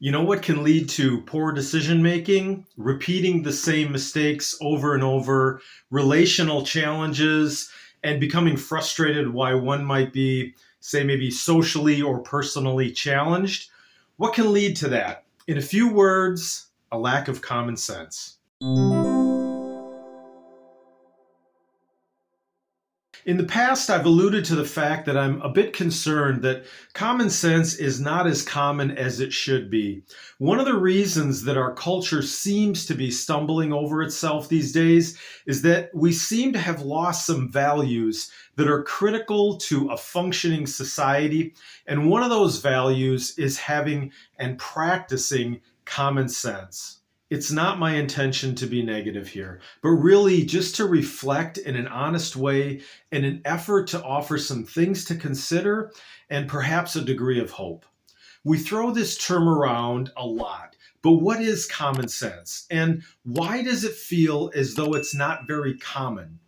You know what can lead to poor decision making? Repeating the same mistakes over and over, relational challenges, and becoming frustrated why one might be, say, maybe socially or personally challenged. What can lead to that? In a few words, a lack of common sense. In the past, I've alluded to the fact that I'm a bit concerned that common sense is not as common as it should be. One of the reasons that our culture seems to be stumbling over itself these days is that we seem to have lost some values that are critical to a functioning society. And one of those values is having and practicing common sense. It's not my intention to be negative here, but really just to reflect in an honest way in an effort to offer some things to consider and perhaps a degree of hope. We throw this term around a lot, but what is common sense? And why does it feel as though it's not very common?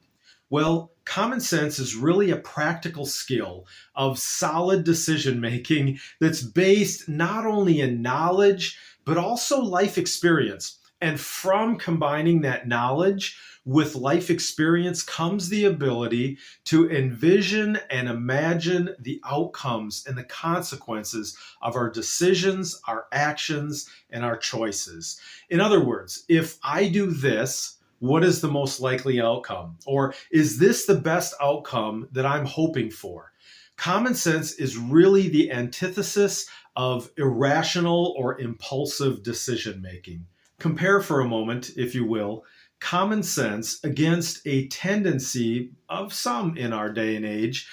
Well, common sense is really a practical skill of solid decision making that's based not only in knowledge, but also life experience. And from combining that knowledge with life experience comes the ability to envision and imagine the outcomes and the consequences of our decisions, our actions, and our choices. In other words, if I do this, what is the most likely outcome? Or is this the best outcome that I'm hoping for? Common sense is really the antithesis of irrational or impulsive decision making. Compare for a moment, if you will, common sense against a tendency of some in our day and age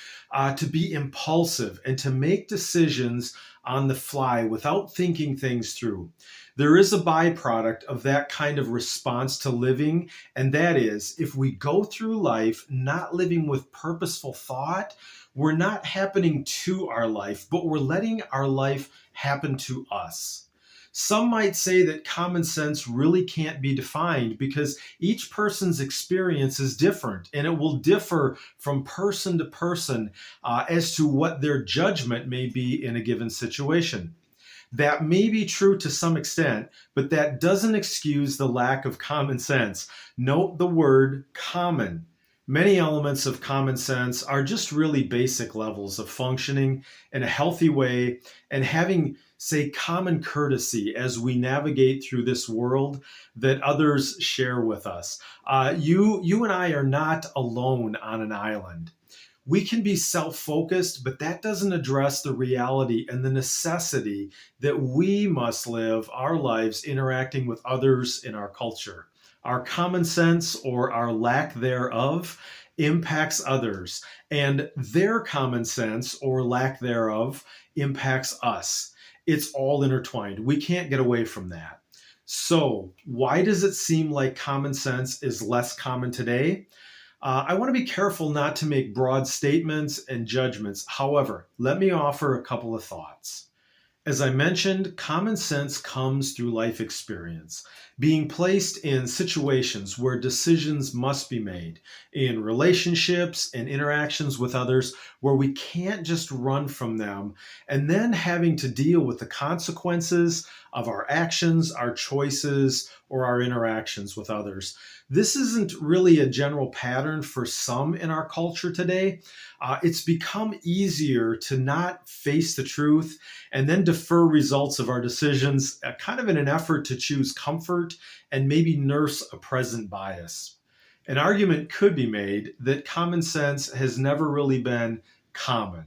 to be impulsive and to make decisions on the fly without thinking things through. There is a byproduct of that kind of response to living, and that is if we go through life not living with purposeful thought, we're not happening to our life, but we're letting our life happen to us. Some might say that common sense really can't be defined because each person's experience is different and it will differ from person to person as to what their judgment may be in a given situation. That may be true to some extent, but that doesn't excuse the lack of common sense. Note the word common. Many elements of common sense are just really basic levels of functioning in a healthy way and having, say, common courtesy as we navigate through this world that others share with us. You and I are not alone on an island. We can be self focused, but that doesn't address the reality and the necessity that we must live our lives interacting with others in our culture. Our common sense or our lack thereof impacts others, and their common sense or lack thereof impacts us. It's all intertwined. We can't get away from that. So, why does it seem like common sense is less common today? I want to be careful not to make broad statements and judgments. However, let me offer a couple of thoughts. As I mentioned, common sense comes through life experience, being placed in situations where decisions must be made, in relationships and interactions with others where we can't just run from them, and then having to deal with the consequences of our actions, our choices, or our interactions with others. This isn't really a general pattern for some in our culture today. It's become easier to not face the truth and then defer results of our decisions, kind of in an effort to choose comfort and maybe nurse a present bias. An argument could be made that common sense has never really been common.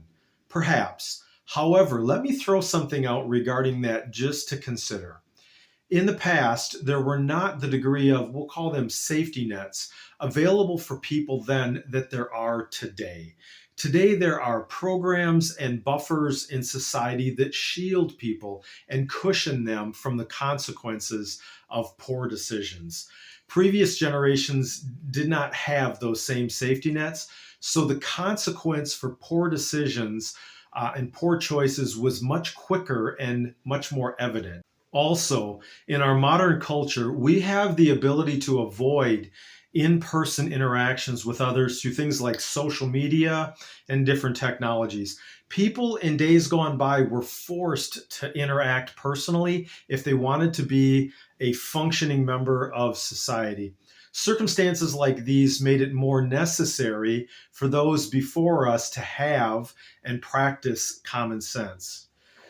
Perhaps. However, let me throw something out regarding that just to consider. In the past, there were not the degree of, we'll call them safety nets, available for people then that there are today. Today, there are programs and buffers in society that shield people and cushion them from the consequences of poor decisions. Previous generations did not have those same safety nets, so the consequence for poor decisions and poor choices was much quicker and much more evident. Also, in our modern culture, we have the ability to avoid in person interactions with others through things like social media and different technologies. People in days gone by were forced to interact personally if they wanted to be a functioning member of society. Circumstances like these made it more necessary for those before us to have and practice common sense.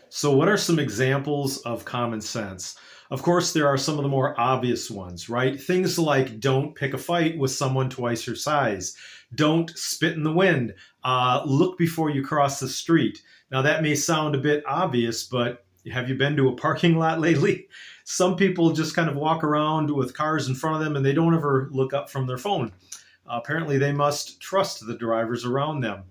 So, what are some examples of common sense? Of course, there are some of the more obvious ones, right? Things like don't pick a fight with someone twice your size, don't spit in the wind, look before you cross the street. Now, that may sound a bit obvious, but have you been to a parking lot lately? Some people just kind of walk around with cars in front of them and they don't ever look up from their phone. Apparently, they must trust the drivers around them.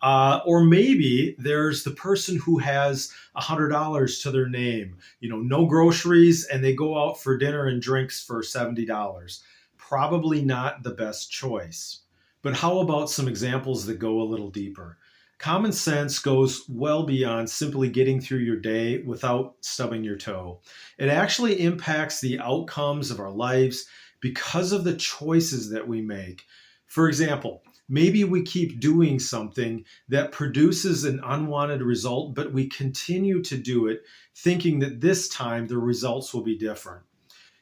Or maybe there's the person who has $100 to their name, no groceries, and they go out for dinner and drinks for $70. Probably not the best choice. But how about some examples that go a little deeper? Common sense goes well beyond simply getting through your day without stubbing your toe. It actually impacts the outcomes of our lives because of the choices that we make. For example, maybe we keep doing something that produces an unwanted result, but we continue to do it thinking that this time the results will be different.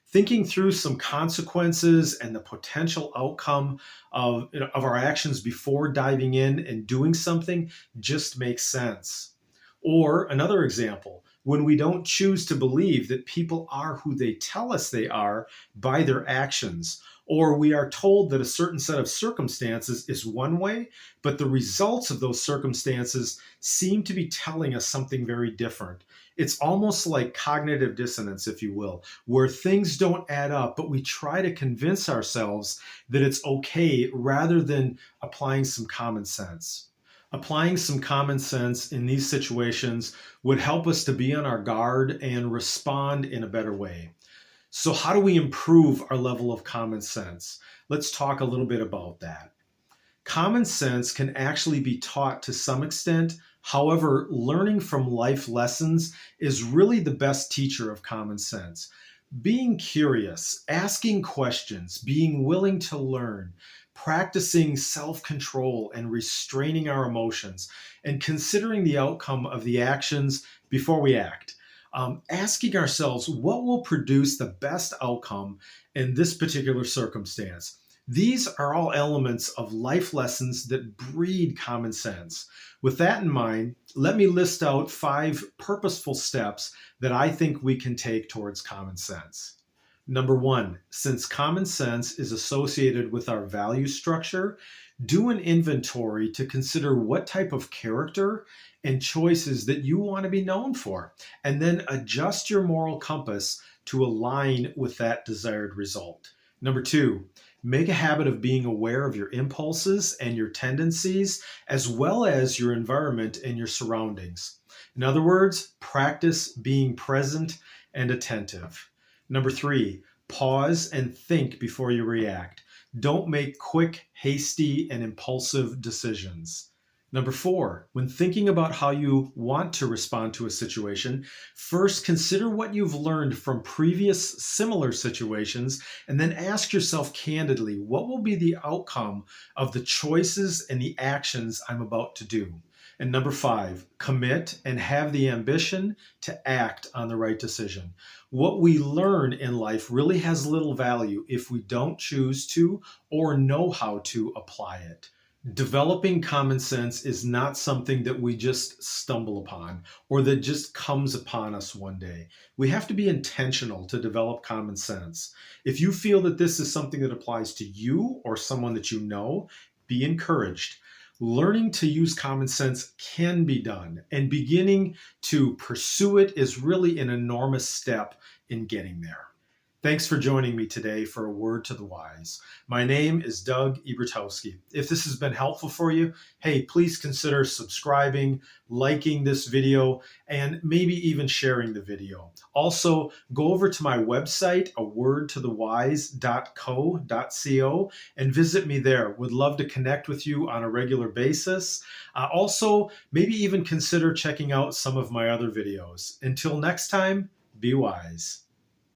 Thinking through some consequences and the potential outcome of our actions before diving in and doing something just makes sense. Or another example, when we don't choose to believe that people are who they tell us they are by their actions, or we are told that a certain set of circumstances is one way, but the results of those circumstances seem to be telling us something very different. It's almost like cognitive dissonance, if you will, where things don't add up, but we try to convince ourselves that it's okay rather than applying some common sense. Applying some common sense in these situations would help us to be on our guard and respond in a better way. So, how do we improve our level of common sense? Let's talk a little bit about that. Common sense can actually be taught to some extent. However, learning from life lessons is really the best teacher of common sense. Being curious, asking questions, being willing to learn, practicing self control and restraining our emotions, and considering the outcome of the actions before we act. Asking ourselves what will produce the best outcome in this particular circumstance. These are all elements of life lessons that breed common sense. With that in mind, let me list out 5 purposeful steps that I think we can take towards common sense. Number 1, since common sense is associated with our value structure, do an inventory to consider what type of character and choices that you want to be known for, and then adjust your moral compass to align with that desired result. Number 2, make a habit of being aware of your impulses and your tendencies, as well as your environment and your surroundings. In other words, practice being present and attentive. Number 3, pause and think before you react. Don't make quick, hasty, and impulsive decisions. Number 4, when thinking about how you want to respond to a situation, first consider what you've learned from previous similar situations, and then ask yourself candidly, what will be the outcome of the choices and the actions I'm about to do? And number 5, commit and have the ambition to act on the right decision. What we learn in life really has little value if we don't choose to or know how to apply it. Developing common sense is not something that we just stumble upon or that just comes upon us one day. We have to be intentional to develop common sense. If you feel that this is something that applies to you or someone that you know, be encouraged. Learning to use common sense can be done, and beginning to pursue it is really an enormous step in getting there. Thanks for joining me today for A Word to the Wise. My name is Doug Ebertowski. If this has been helpful for you, hey, please consider subscribing, liking this video, and maybe even sharing the video. Also, go over to my website, awordtothewise.co, and visit me there. Would love to connect with you on a regular basis. Also, maybe even consider checking out some of my other videos. Until next time, Be wise.